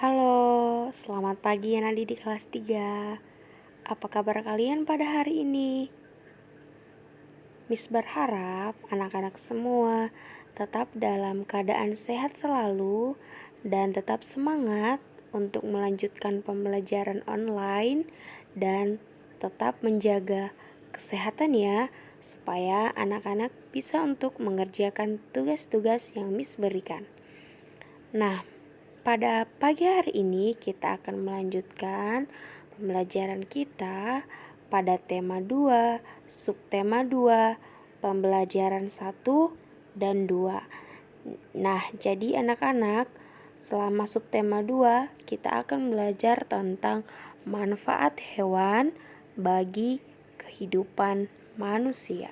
Halo, selamat pagi anak didik kelas 3. Apa kabar kalian pada hari ini? Miss berharap anak-anak semua tetap dalam keadaan sehat selalu dan tetap semangat untuk melanjutkan pembelajaran online dan tetap menjaga kesehatan ya, supaya anak-anak bisa untuk mengerjakan tugas-tugas yang Miss berikan. Nah, pada pagi hari ini kita akan melanjutkan pembelajaran kita pada tema 2, subtema 2, pembelajaran 1 dan 2. Nah, jadi anak-anak, selama subtema 2 kita akan belajar tentang manfaat hewan bagi kehidupan manusia.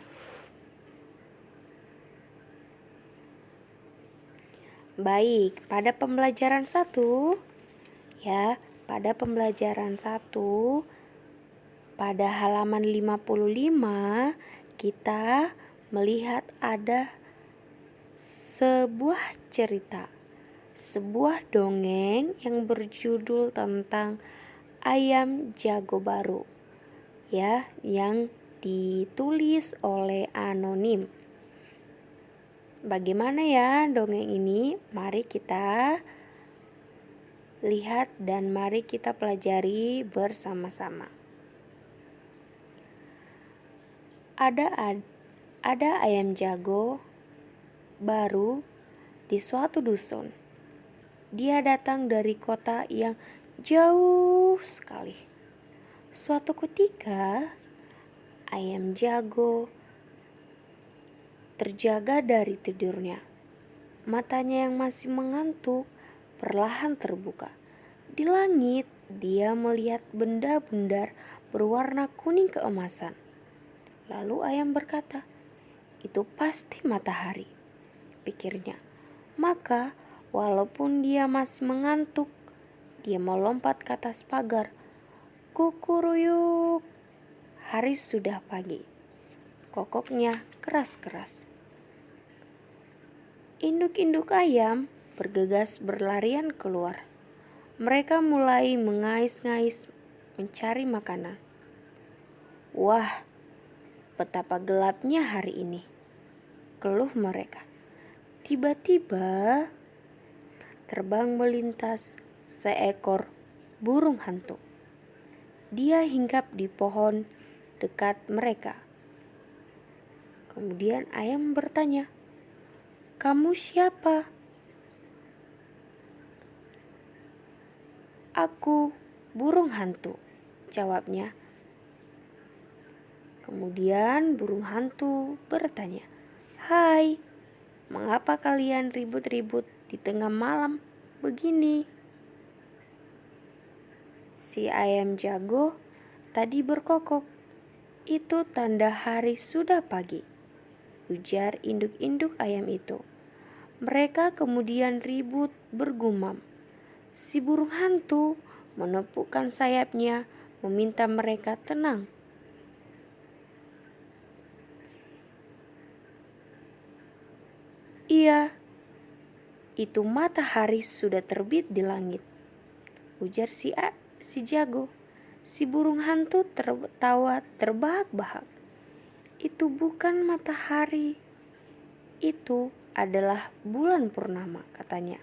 Baik, pada pembelajaran 1 pada pembelajaran 1 pada halaman 55 kita melihat ada sebuah cerita, sebuah dongeng yang berjudul tentang ayam jago baru yang ditulis oleh anonim. Bagaimana ya dongeng ini? Mari kita lihat dan mari kita pelajari bersama-sama. Ada ayam jago baru di suatu dusun. Dia datang dari kota yang jauh sekali. Suatu ketika, ayam jago terjaga dari tidurnya. Matanya yang masih mengantuk perlahan terbuka. Di langit, dia melihat benda-benda berwarna kuning keemasan. Lalu ayam berkata, "Itu pasti matahari," pikirnya. Maka, walaupun dia masih mengantuk, dia melompat ke atas pagar. Kukuruyuk, hari sudah pagi. Kokoknya keras-keras. Induk-induk ayam bergegas berlarian keluar. Mereka mulai mengais-ngais mencari makanan. Wah, betapa gelapnya hari ini, keluh mereka. Tiba-tiba terbang melintas seekor burung hantu. Dia hinggap di pohon dekat mereka. Kemudian ayam bertanya, "Kamu siapa?" "Aku burung hantu," jawabnya. Kemudian burung hantu bertanya, "Hai, mengapa kalian ribut-ribut di tengah malam begini?" Si ayam jago tadi berkokok. "Itu tanda hari sudah pagi," ujar induk-induk ayam itu. Mereka kemudian ribut bergumam. Si burung hantu menepukkan sayapnya meminta mereka tenang. "Iya, itu matahari sudah terbit di langit," ujar si jago. Si burung hantu tertawa terbahak-bahak. "Itu bukan matahari, itu adalah bulan purnama," katanya.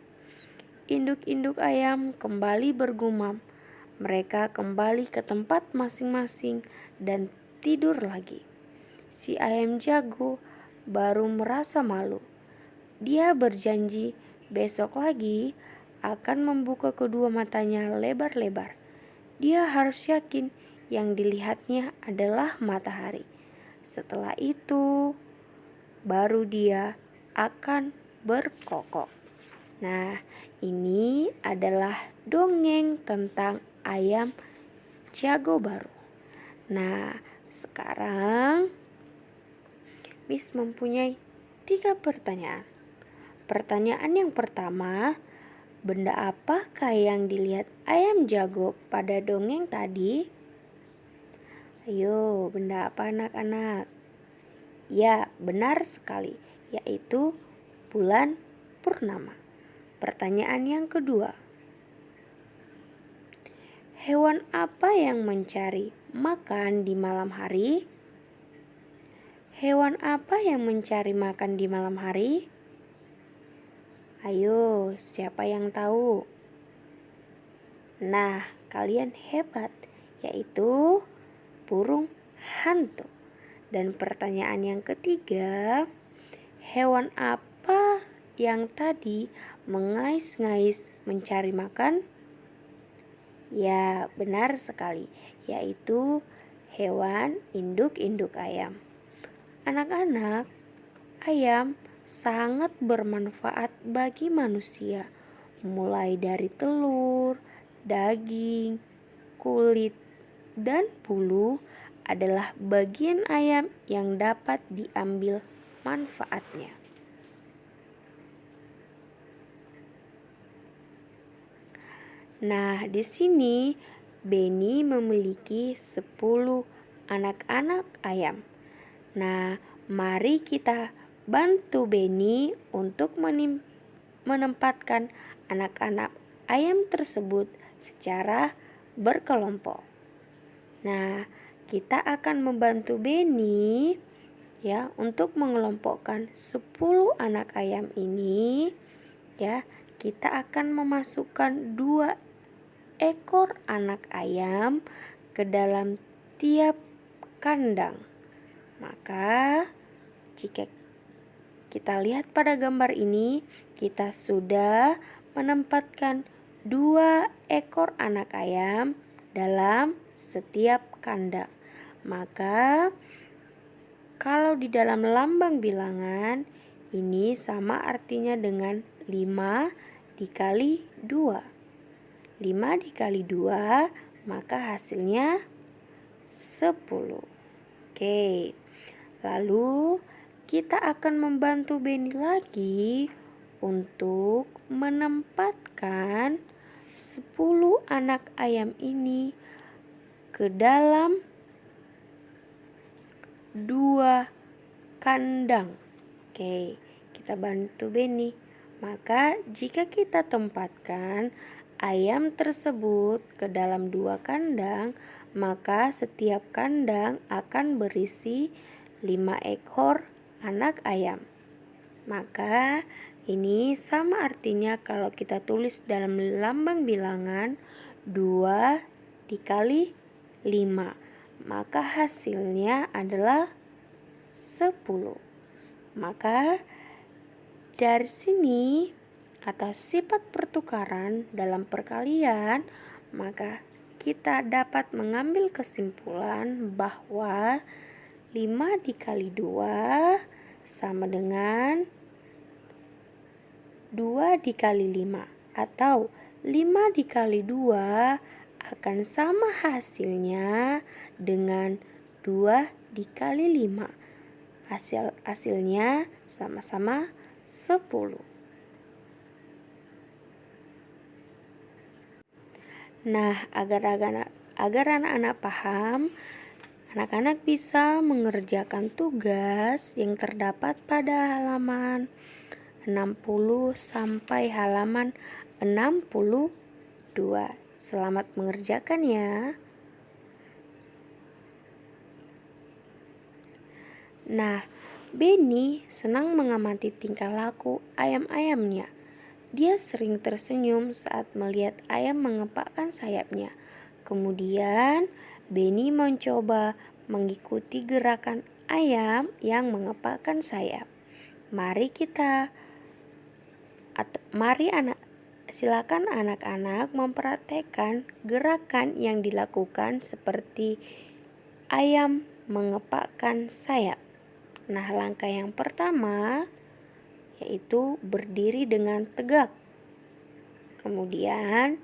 Induk-induk ayam kembali bergumam. Mereka kembali ke tempat masing-masing dan tidur lagi. Si ayam jago baru merasa malu. Dia berjanji besok lagi akan membuka kedua matanya lebar-lebar. Dia harus yakin yang dilihatnya adalah matahari. Setelah itu, baru dia akan berkokok. Nah, ini adalah dongeng tentang ayam jago baru. Nah, sekarang Miss mempunyai 3 pertanyaan. Pertanyaan yang pertama, benda apakah yang dilihat ayam jago pada dongeng tadi? Ayo, benda apa anak-anak? Ya, benar sekali, yaitu bulan purnama. Pertanyaan yang kedua, Hewan apa yang mencari makan di malam hari? Hewan apa yang mencari makan di malam hari? Ayo, siapa yang tahu? Nah, kalian hebat, yaitu burung hantu. Dan pertanyaan yang ketiga, hewan apa yang tadi mengais-ngais mencari makan? Ya, benar sekali, yaitu hewan induk-induk ayam. Anak-anak, ayam sangat bermanfaat bagi manusia, mulai dari telur, daging, kulit, dan bulu adalah bagian ayam yang dapat diambil manfaatnya. Nah, di sini Beni memiliki 10 anak-anak ayam. Nah, mari kita bantu Beni untuk menempatkan anak-anak ayam tersebut secara berkelompok. Nah, kita akan membantu Beni ya untuk mengelompokkan 10 anak ayam ini ya. Kita akan memasukkan 2 ekor anak ayam ke dalam tiap kandang. Maka jika kita lihat pada gambar ini, kita sudah menempatkan 2 ekor anak ayam dalam setiap kandang. Maka kalau di dalam lambang bilangan ini sama artinya dengan 5 dikali 2. 5 dikali 2, maka hasilnya 10. Oke, lalu kita akan membantu Beni lagi untuk menempatkan 10 anak ayam ini ke dalam 2 kandang. Oke, kita bantu Beni. Maka jika kita tempatkan ayam tersebut ke dalam 2 kandang, maka setiap kandang akan berisi 5 ekor anak ayam. Maka ini sama artinya kalau kita tulis dalam lambang bilangan 2 dikali 5, maka hasilnya adalah 10. Maka dari sini atau sifat pertukaran dalam perkalian, maka kita dapat mengambil kesimpulan bahwa 5 dikali 2 sama dengan 2 dikali 5, atau 5 dikali 2 akan sama hasilnya dengan 2 dikali 5. Hasilnya sama-sama 10. Nah, agar anak-anak paham, anak-anak bisa mengerjakan tugas yang terdapat pada halaman 60 sampai halaman 62. Selamat mengerjakan ya. Nah, Beni senang mengamati tingkah laku ayam-ayamnya. Dia sering tersenyum saat melihat ayam mengepakkan sayapnya. Kemudian, Beni mencoba mengikuti gerakan ayam yang mengepakkan sayap. Silakan anak-anak mempraktekkan gerakan yang dilakukan seperti ayam mengepakkan sayap. Nah, langkah yang pertama yaitu berdiri dengan tegak. Kemudian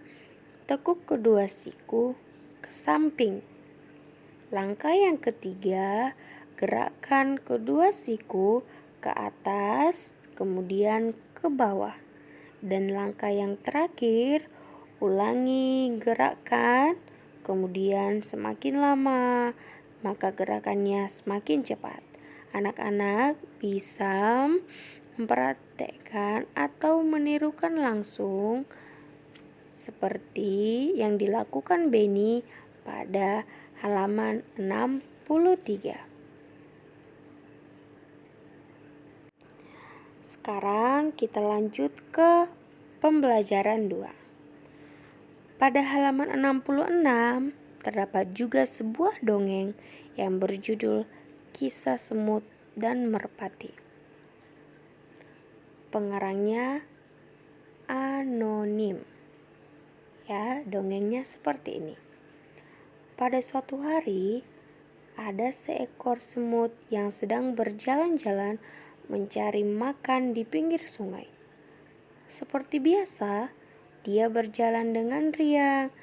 tekuk kedua siku ke samping. Langkah yang ketiga, gerakkan kedua siku ke atas, kemudian ke bawah. Dan langkah yang terakhir, ulangi gerakan, kemudian semakin lama, maka gerakannya semakin cepat. Anak-anak bisa mempraktekkan atau menirukan langsung seperti yang dilakukan Benny pada halaman 63. Sekarang kita lanjut ke pembelajaran 2. Pada halaman 66 terdapat juga sebuah dongeng yang berjudul Kisah Semut dan Merpati. Pengarangnya anonim. Ya, dongengnya seperti ini. Pada suatu hari, ada seekor semut yang sedang berjalan-jalan mencari makan di pinggir sungai. Seperti biasa, dia berjalan dengan riang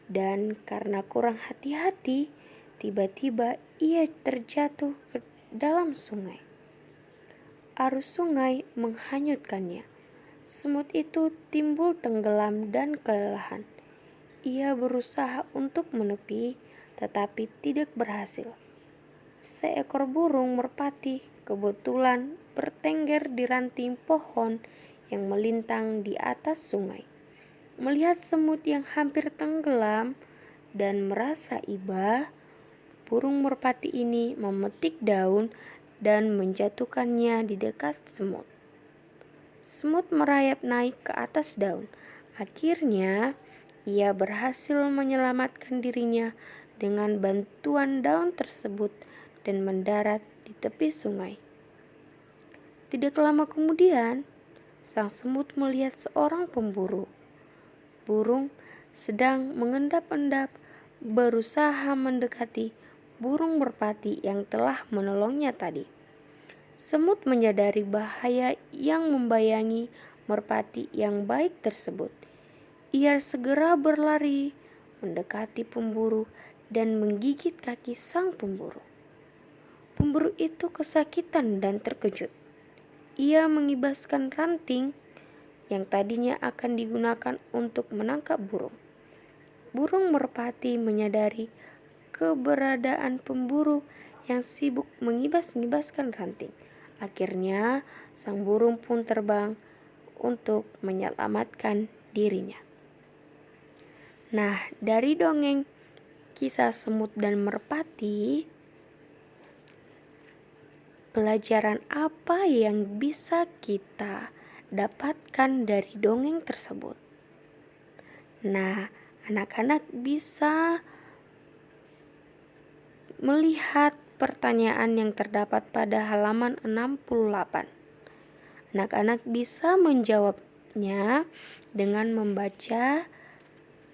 dan karena kurang hati-hati, tiba-tiba ia terjatuh ke dalam sungai. Arus sungai menghanyutkannya. Semut itu timbul tenggelam dan kelelahan. Ia berusaha untuk menepi, tetapi tidak berhasil. Seekor burung merpati kebetulan bertengger di ranting pohon yang melintang di atas sungai. Melihat semut yang hampir tenggelam dan merasa iba, burung merpati ini memetik daun dan menjatuhkannya di dekat semut. Semut merayap naik ke atas daun. Akhirnya, ia berhasil menyelamatkan dirinya dengan bantuan daun tersebut dan mendarat di tepi sungai. Tidak lama kemudian, sang semut melihat seorang pemburu. Burung sedang mengendap-endap berusaha mendekati burung merpati yang telah menolongnya tadi. Semut menyadari bahaya yang membayangi merpati yang baik tersebut. Ia segera berlari mendekati pemburu dan menggigit kaki sang pemburu. Pemburu itu kesakitan dan terkejut. Ia mengibaskan ranting yang tadinya akan digunakan untuk menangkap burung. Burung merpati menyadari keberadaan pemburu yang sibuk mengibas-ngibaskan ranting. Akhirnya, sang burung pun terbang untuk menyelamatkan dirinya. Nah, dari dongeng Kisah Semut dan Merpati, pelajaran apa yang bisa kita dapatkan dari dongeng tersebut? Nah, anak-anak bisa melihat pertanyaan yang terdapat pada halaman 68. Anak-anak bisa menjawabnya dengan membaca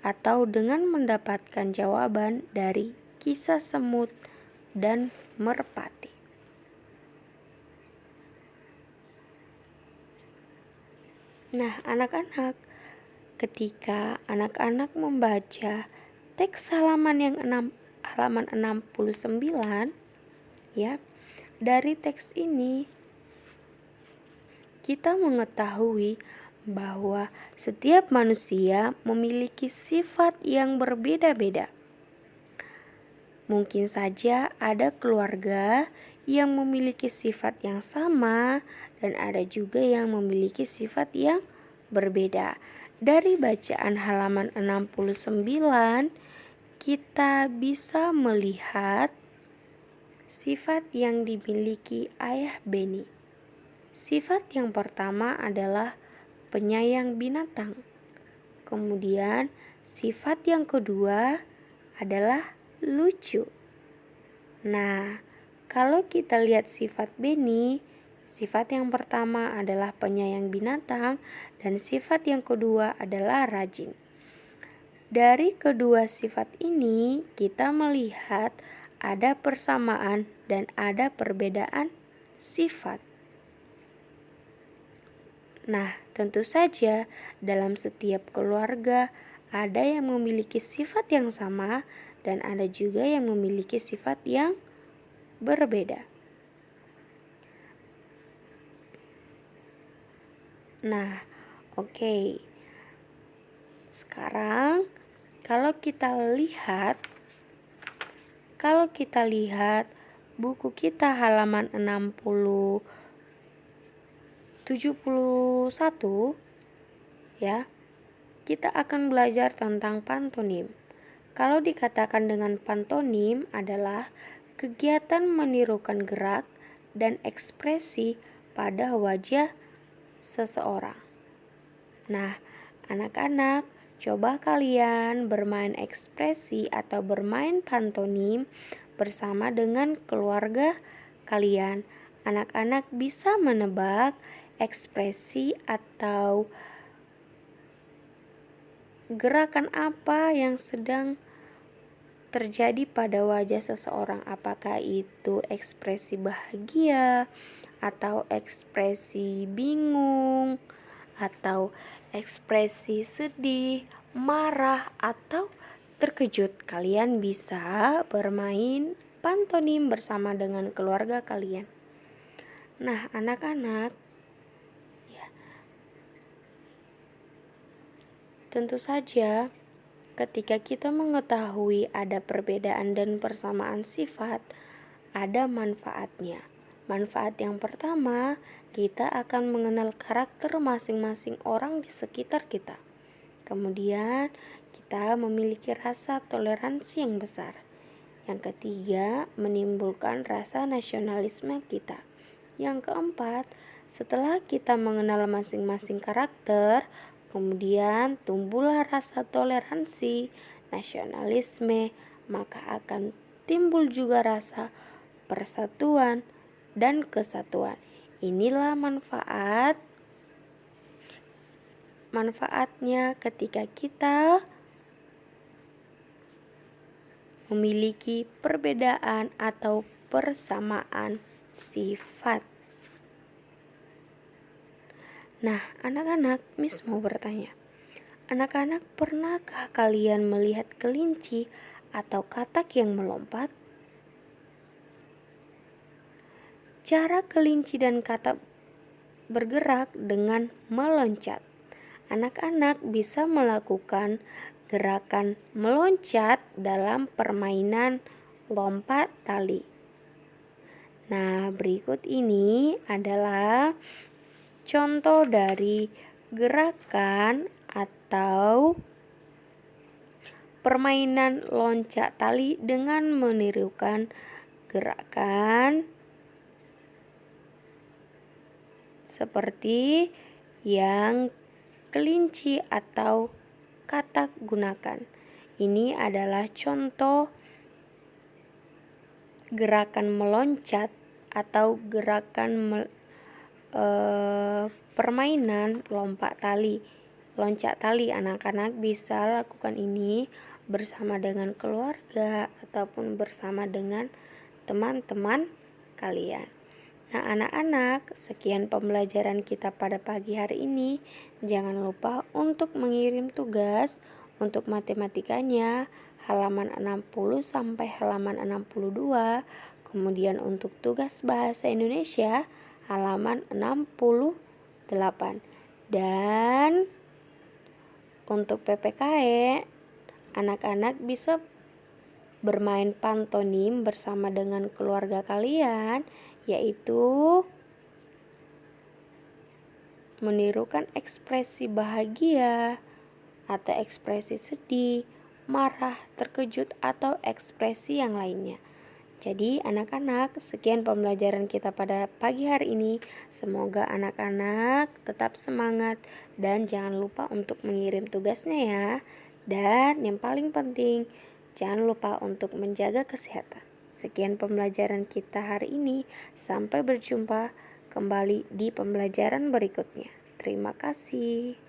atau dengan mendapatkan jawaban dari Kisah Semut dan Merpati. Nah, anak-anak, ketika anak-anak membaca teks halaman 69, ya, dari teks ini kita mengetahui bahwa setiap manusia memiliki sifat yang berbeda-beda. Mungkin saja ada keluarga yang memiliki sifat yang sama dan ada juga yang memiliki sifat yang berbeda. Dari bacaan halaman 69, kita bisa melihat sifat yang dimiliki ayah Benny. Sifat yang pertama adalah penyayang binatang. Kemudian sifat yang kedua adalah lucu. Nah, kalau kita lihat sifat Benny, sifat yang pertama adalah penyayang binatang dan sifat yang kedua adalah rajin. Dari kedua sifat ini kita melihat ada persamaan dan ada perbedaan sifat. Nah, tentu saja dalam setiap keluarga ada yang memiliki sifat yang sama dan ada juga yang memiliki sifat yang berbeda. Nah, oke. Sekarang kalau kita lihat buku kita halaman 71, ya, kita akan belajar tentang pantonim. Kalau dikatakan dengan pantonim adalah kegiatan menirukan gerak dan ekspresi pada wajah seseorang. Nah, anak-anak, coba kalian bermain ekspresi atau bermain pantonim bersama dengan keluarga kalian. Anak-anak bisa menebak ekspresi atau gerakan apa yang sedang terjadi pada wajah seseorang, apakah itu ekspresi bahagia atau ekspresi bingung atau ekspresi sedih, marah atau terkejut. Kalian bisa bermain pantonim bersama dengan keluarga kalian. Nah, anak-anak, tentu saja ketika kita mengetahui ada perbedaan dan persamaan sifat, ada manfaatnya. Manfaat yang pertama, kita akan mengenal karakter masing-masing orang di sekitar kita. Kemudian, kita memiliki rasa toleransi yang besar. Yang ketiga, menimbulkan rasa nasionalisme kita. Yang keempat, setelah kita mengenal masing-masing karakter, kemudian tumbuhlah rasa toleransi, nasionalisme, maka akan timbul juga rasa persatuan dan kesatuan. Inilah manfaatnya ketika kita memiliki perbedaan atau persamaan sifat. Nah, anak-anak, Miss mau bertanya. Anak-anak, pernahkah kalian melihat kelinci atau katak yang melompat? Cara kelinci dan katak bergerak dengan meloncat. Anak-anak bisa melakukan gerakan meloncat dalam permainan lompat tali. Nah, berikut ini adalah contoh dari gerakan atau permainan loncat tali dengan menirukan gerakan seperti yang kelinci atau katak gunakan. Ini adalah contoh gerakan meloncat atau gerakan permainan loncat tali. Anak-anak bisa lakukan ini bersama dengan keluarga ataupun bersama dengan teman-teman kalian. Nah, anak-anak, sekian pembelajaran kita pada pagi hari ini. Jangan lupa untuk mengirim tugas untuk matematikanya halaman 60 sampai halaman 62. Kemudian untuk tugas bahasa Indonesia halaman 68. Dan untuk PPKE, anak-anak bisa bermain pantonim bersama dengan keluarga kalian, yaitu menirukan ekspresi bahagia atau ekspresi sedih, marah, terkejut, atau ekspresi yang lainnya. Jadi anak-anak, sekian pembelajaran kita pada pagi hari ini. Semoga anak-anak tetap semangat dan jangan lupa untuk mengirim tugasnya ya. Dan yang paling penting, jangan lupa untuk menjaga kesehatan. Sekian pembelajaran kita hari ini. Sampai berjumpa kembali di pembelajaran berikutnya. Terima kasih.